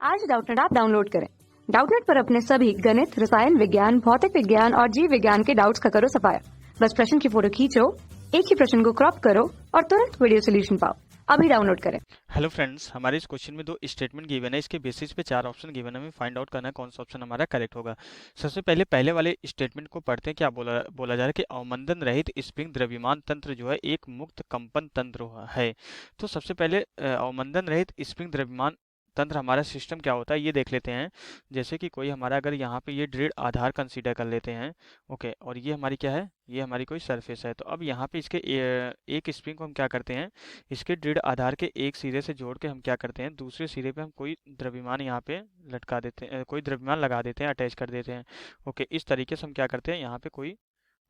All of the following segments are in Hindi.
आज डाउटनेट ऐप डाउनलोड करें। डाउटनेट पर अपने सभी गणित, रसायन विज्ञान, भौतिक विज्ञान और जीव विज्ञान के डाउट्स का करो सफाया। बस प्रश्न की फोटो खींचो, एक ही प्रश्न को क्रॉप करो और तुरंत वीडियो सोल्यूशन पाओ। अभी डाउनलोड करें। हेलो फ्रेंड्स, हमारे इस क्वेश्चन में 2 स्टेटमेंट गिवन है। इसके बेसिस पे 4 ऑप्शन गिवन है। हमें फाइंड आउट करना है कौन सा ऑप्शन हमारा करेक्ट होगा। सबसे पहले वाले स्टेटमेंट को पढ़ते हैं। क्या बोला जा रहा है कि अवमंदन रहित स्प्रिंग द्रव्यमान तंत्र जो है एक मुक्त कंपन तंत्र है। तो सबसे पहले अवमंदन रहित स्प्रिंग द्रव्यमान तंत्र हमारा सिस्टम क्या होता है ये देख लेते हैं। जैसे कि कोई हमारा अगर यहाँ पे ये दृढ़ आधार कंसीडर कर लेते हैं, ओके, और ये हमारी क्या है, ये हमारी कोई सरफेस है। तो अब यहाँ पे इसके एक स्प्रिंग को हम क्या करते हैं, इसके दृढ़ आधार के एक सिरे से जोड़ के हम क्या करते हैं, दूसरे सिरे पे हम कोई द्रव्यमान यहाँ पे लटका देते हैं, कोई द्रव्यमान लगा देते हैं, अटैच कर देते हैं। ओके, इस तरीके से हम क्या करते हैं, यहाँ पे कोई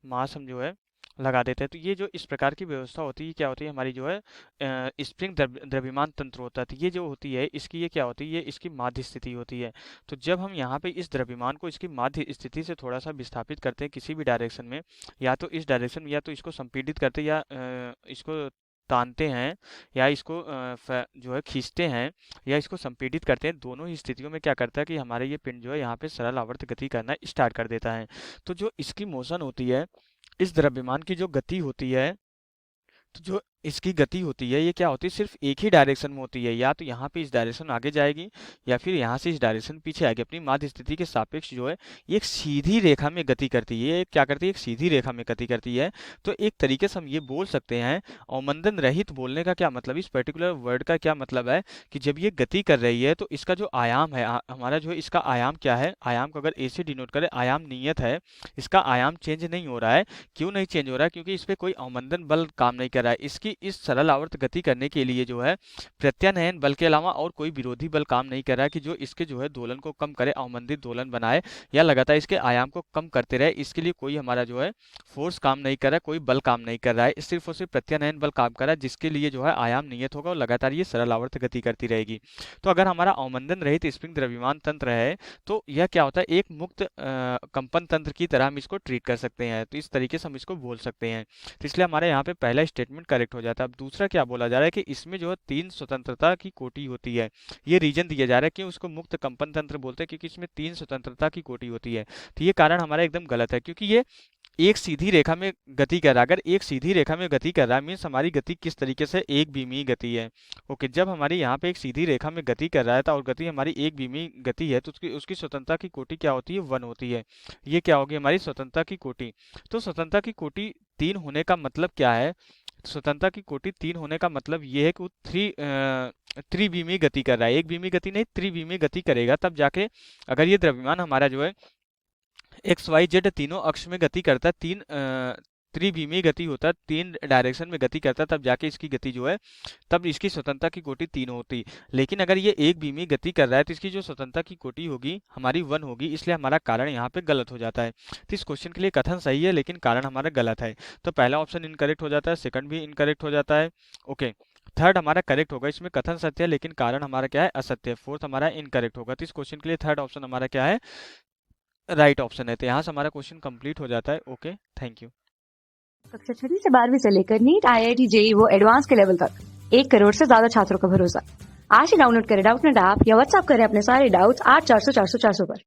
मास हम जो है लगा देते हैं। तो ये जो इस प्रकार की व्यवस्था होती है, क्या होती है हमारी जो है स्प्रिंग द्रव्यमान तंत्र होता है। तो ये जो होती है इसकी, ये क्या होती है, ये इसकी माध्य स्थिति होती है। तो जब हम यहाँ पे इस द्रव्यमान को इसकी माध्य स्थिति से थोड़ा सा विस्थापित करते हैं किसी भी डायरेक्शन में, या तो इस डायरेक्शन में, या तो इसको संपीड़ित करते हैं, या इसको तानते हैं, या इसको जो है खींचते हैं, या इसको संपीड़ित करते हैं, दोनों ही स्थितियों में क्या करता है कि हमारे ये पिंड जो है यहाँ पे सरल आवर्त गति करना स्टार्ट कर देता है। तो जो इसकी मोशन होती है, इस द्रव्यमान की जो गति होती है, तो जो इसकी गति होती है ये क्या होती है, सिर्फ एक ही डायरेक्शन में होती है। या तो यहाँ पे इस डायरेक्शन में आगे जाएगी, या फिर यहाँ से इस डायरेक्शन पीछे आएगी। अपनी माध्य स्थिति के सापेक्ष जो है ये एक सीधी रेखा में गति करती है। ये क्या करती है, एक सीधी रेखा में गति करती है। तो एक तरीके से हम ये बोल सकते हैं, अवमंदन रहित बोलने का क्या मतलब, इस पर्टिकुलर वर्ड का क्या मतलब है कि जब ये गति कर रही है तो इसका जो आयाम है हमारा, जो है इसका आयाम क्या है, आयाम को अगर ए से डिनोट करें, आयाम नियत है, इसका आयाम चेंज नहीं हो रहा है। क्यों नहीं चेंज हो रहा है, क्योंकि इस पर कोई अवमंदन बल काम नहीं कर रहा है। इसकी इस सरल आवर्त गति करने के लिए जो है प्रत्यानयन बल के अलावा और कोई विरोधी बल काम नहीं कर रहा है कि जो इसके जो है दोलन को कम करे, अवमंदित दोलन बनाए, या लगातार इसके आयाम को कम करते रहे। इसके लिए कोई हमारा जो है फोर्स काम नहीं कर रहा है, कोई बल काम नहीं कर रहा है, सिर्फ और सिर्फ प्रत्यानयन बल काम कर रहा है, जिसके लिए जो है आयाम नियत होगा और लगातार ये सरल आवर्त गति करती रहेगी। तो अगर हमारा अवमंदन रहित स्प्रिंग द्रव्यमान तंत्र है तो यह क्या होता है, एक मुक्त कंपन तंत्र की तरह हम इसको ट्रीट कर सकते हैं। तो इस तरीके से हम इसको बोल सकते हैं। तो इसलिए हमारे यहाँ पे पहला स्टेटमेंट करेक्ट हो जाता है। अब दूसरा क्या बोला जा रहा है कि इसमें जो है 3 स्वतंत्रता की कोटि होती है। ये रीजन दिया जा रहा है कि उसको मुक्त कंपन तंत्र बोलते हैं, क्योंकि इसमें 3 स्वतंत्रता की कोटि होती है। तो ये कारण हमारा एकदम गलत है, क्योंकि ये एक सीधी रेखा में गति कर रहा है। अगर एक सीधी रेखा में गति कर रहा है मीन्स हमारी गति किस तरीके से, एक बीमी गति है। ओके, जब हमारी यहाँ पे एक सीधी रेखा में गति कर रहा है और गति हमारी एक बीमी गति है, तो उसकी उसकी स्वतंत्रता की कोटि क्या होती है, 1 होती है। ये क्या होगी हमारी स्वतंत्रता की कोटि। तो स्वतंत्रता की कोटि 3 होने का मतलब क्या है, स्वतंत्रता की कोटि 3 होने का मतलब ये है कि वो त्रिविमी गति कर रहा है, एक बीमी गति नहीं, त्रिविमी गति करेगा। तब जाके अगर ये द्रव्यमान हमारा जो है एक्स वाई जेड तीनों अक्ष में गति करता है, त्रिविमी गति होता है, 3 डायरेक्शन में गति करता है, तब जाके इसकी गति जो है, तब इसकी स्वतंत्रता की कोटि 3 होती। लेकिन अगर ये एक बीमी गति कर रहा है तो इसकी जो स्वतंत्रता की कोटि होगी हमारी 1 होगी। इसलिए हमारा कारण यहाँ पे गलत हो जाता है। तो इस क्वेश्चन के लिए कथन सही है लेकिन कारण हमारा गलत है। तो पहला ऑप्शन इनकरेक्ट हो जाता है, सेकंड भी इनकरेक्ट हो जाता है। ओके, थर्ड हमारा करेक्ट होगा, इसमें कथन सत्य है लेकिन कारण हमारा क्या है, असत्य है। फोर्थ हमारा इनकरेक्ट होगा। तो इस क्वेश्चन के लिए थर्ड ऑप्शन हमारा क्या है, राइट ऑप्शन है। तो यहाँ से हमारा क्वेश्चन कंप्लीट हो जाता है। Okay, thank you. कक्षा 6 से 12वीं से लेकर नीट, IIT, JEE वो एडवांस के लेवल तक 1 करोड़ से ज्यादा छात्रों का भरोसा। आज ही डाउनलोड करें डाउटनेट ऐप या व्हाट्सएप करें अपने सारे डाउट्स 8400 400 400 पर।